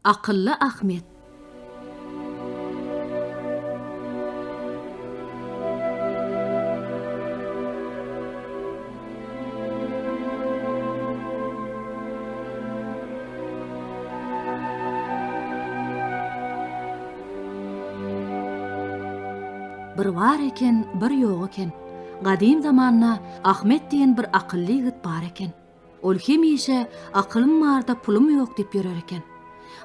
Akıllı Ahmet. Bir var eken, bir yok eken. Gadim zamanna Ahmet diyen bir akıllı yigit bar eken. Ol hemişe akılım var da pulum yok dip yörer eken.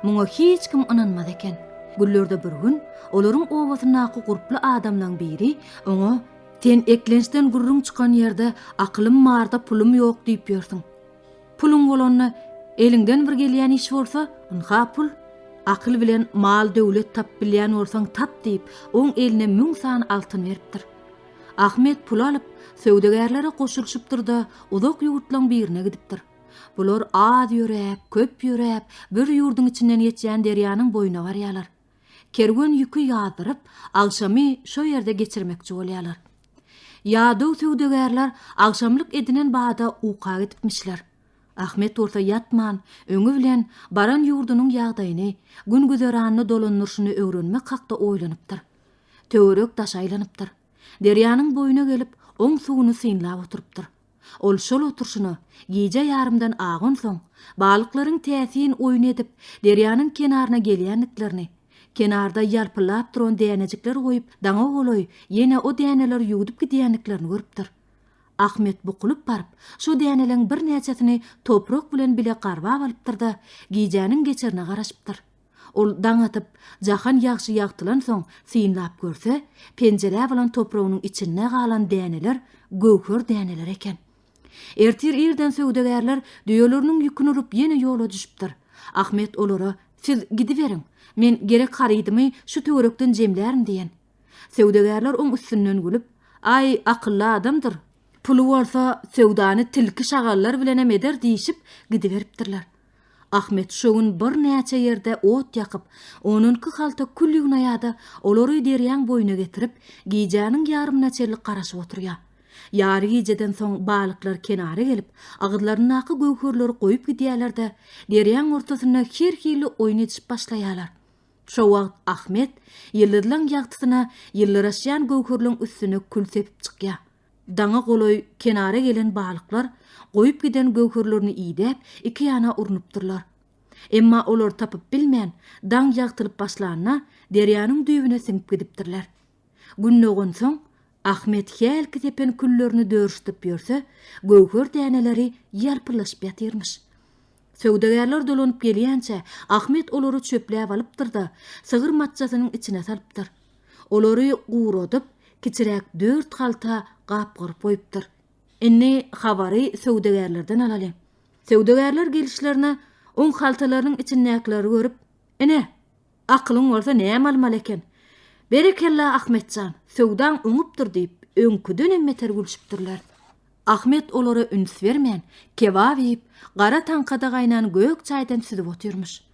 Muňa hiç kim inanmaz eken. Güllerde bir gün olaryň owasyna gurply adamlaryň biri oňa "Sen eklençden gurrun çykan ýerde akylym var da pulum yok diýip ýörsiň. Pulun bolany eliňden bir gelýän iş bolsa, onha pul. Akyl bilen mal döwlet tap bilýän bolsaň tap diýip oň eline 1000 san altyn beripdir. Ahmet pul alyp söwdegärlere goşulşypdyr da uzak ýurtlaryň birine gidipdir. Bular az ýörep, köp ýörep, bir ýurduň içinden geçýän derýanyň boyuna barýarlar. Kerwen ýükü ýadyryp, agşamy şo ýerde geçirmekçi bolýarlar. Ýa-da söwdegärler agşamlyk edinen bada uka gitipmişler. Ahmet orta yatman, öňü bilen baran ýurdunyň ýagdaýyny, gün güzeranyny dolanýaryny öwrenmek hakda oýlanypdyr. Töwerek daş aýlanypdyr. Derýanyň boyuna gelip, oň suwuny synlap oturypdyr. Ol şol oturşyny gije ýarymdan agan soň, balyklaryň täsirini oýun edip, derýanyň kenaryna gelýänliklerini, kenarda ýalpylap duran dänejikler goýup, daňa goloy ýene o däneler ýuwdup gidýänliklerini görüpdir. Ahmet bukulup barıp, şu däneleň bir näçesini toprak bilen bile garbap alypdyr da, gijeniň geçerine garaşypdyr. Ol daň atyp, jahan ýagşy ýagtylan soň synlap görse, penjere bilen topragynyň içinde galan däneler göwher däneler eken. Ertir irden söwdegärler düýelerini ýükünü urup ýene ýola düşüpdir. Ahmet olara "Siz gidiberiň, men gerek garydymy şu töwerekden jemlärim" diýen. Söwdegärler oň üstünden gülüp, "Ay akylly adamdyr. Pulu bolsa söwdany tilki şagallar bilen emeder" diýişip gidiberipdirler. Ahmet şoň bir näçe ýerde ot ýakyp, onunky halta küllügüne ýa-da olary derýän boyuna getirip, gijeniň ýarymyna çellik garaşyp oturýar. Ýary gijeden soň balyklar kenara gelip, agydlaryny aky göwherleri goýup gidýärler-de, derýän ortasyna her hili oýun edip başlaýarlar. Şo wagt Ahmet ýyldyrylan ýagtysyna ýyllaraşýan göwherleriň üstüne kül sepip çykýar. Daňa goloy kenara gelen balyklar goýup giden göwherlerini iýdep, iki ýana urunypdyrlar. Emma olar tapyp bilmän, daň ýagtylyp başlanyna derýanyň düýbüne siňip gidipdirler. Günnögen soň Ahmet helki tepen küllerini dörüştüp ýörse, göwher däneleri ýalpylaşyp ýatyrmyş. Söwdegärler dolanyp gelýänçe Ahmet olary çöpläp alypdyr da, sygyr matçasynyň içine salypdyr. Olary guradyp, kiçirek 4 halta gap gurup goýupdyr. Enne habary söwdegärlerden alalım. Söwdegärler gelişlerine oň haltalarynyň içindäkileri görüp, "Ene, akylyň bolsa näme almaly eken? Berekella Ahmetjan, söwdaň öňüpdir" diýip öňküden emmeter gülüşipdirler. Ahmet olara üns bermän, kebab ýyp, gara tankada gaýnan gök çaýdan süzüp otyrmyş.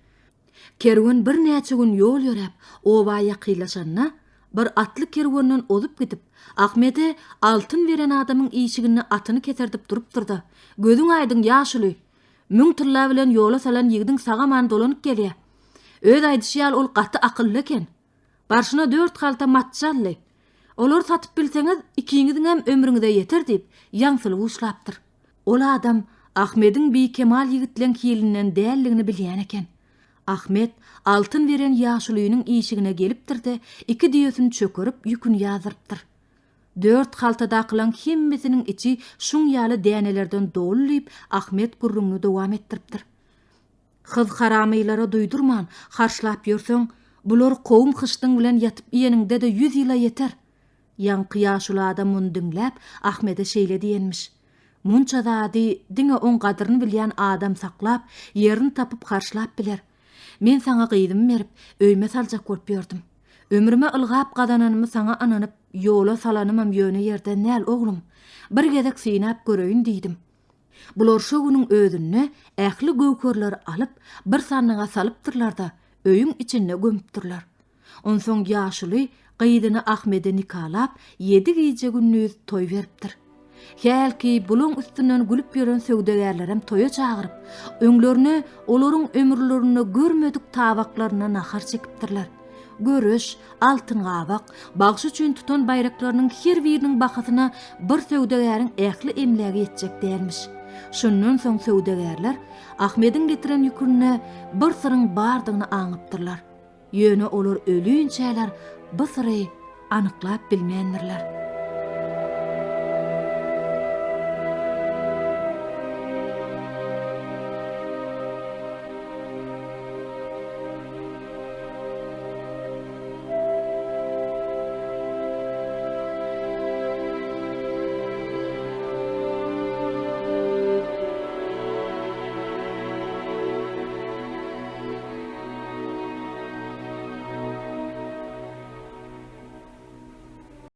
Kerwen bir näçe gün ýol ýörep, oba ýakynlaşanna bir atly kerwenden ozup gidip, Ahmete altyn beren adamyň işigini atyny keterdip durupdyr da, "Gözüň aýdyn ýaşuly, 1000 tylla bilen ýola salan ýigdiň sagaman dolanyp gelýär. Öz aýdyşýal ol gaty akylly eken. Barşyna 4 halta matçaly. Olar satyp bilseňiz, ikiňiziň hem ömrüňize ýeter" diýip ýaňsylyp uşlapdyr. Ol adam Ahmediň bir kemal ýigitleň hilinden dälligini bilýän eken. Ahmet altyn beren ýaşulynyň işigine gelipdir de, iki diýesini çökerip ýükünü ýazyrypdyr. 4 haltada akylan hemmesiniň içi şuň ýaly dänelerden dolulyp Ahmet gurrunny dowam etdiripdir. "Hyz haramylara duýdurman, harşlap ýörseň, bular kowum hyşdyň bilen ýatyp ýeninde de 100 ýyla ýeter." Ýanky ýaşuly adam muny dinläp Ahmede şeýle diýenmiş: "Munça zady diňe oň gadyryny bilýän adam saklap, ýerini tapyp harşlap biler. Men saňa gyýdym berip, öýme saljak bolup ýördüm. Ömrüme ylgap gadananymy saňa ananyp, ýola salanymam ýöne ýerde näl oglum, bir gezek synap göreýin" diýdim. Bular şo günüň özünde ähli göwkerleri alyp, bir sannyga salypdyrlar da, öýüň içinde gömüpdyrlar. Onsoň ýaşuly gyýdyny Ahmede nikalap, 7 gije günlük toý beripdir. Hälki bulun üstünden gülüp ýören söwdegärlerem toýa çagyryp, öňlerine olaryň ömürlerini görmedik tabaklaryna nahar çekipdirler. Görüş, altyn gabak, bagş üçin tutan bayraklarynyň her biriniň bakatyna bir söwdegäriň ähli emlägi ýetjek dälmiş. Şundan soň söwdegärler Ahmediň getiren ýükürine bir syryň bardygyny aňypdyrlar. Ýöne olar ölüýünçäler bu syry anyklap bilmeýändirler.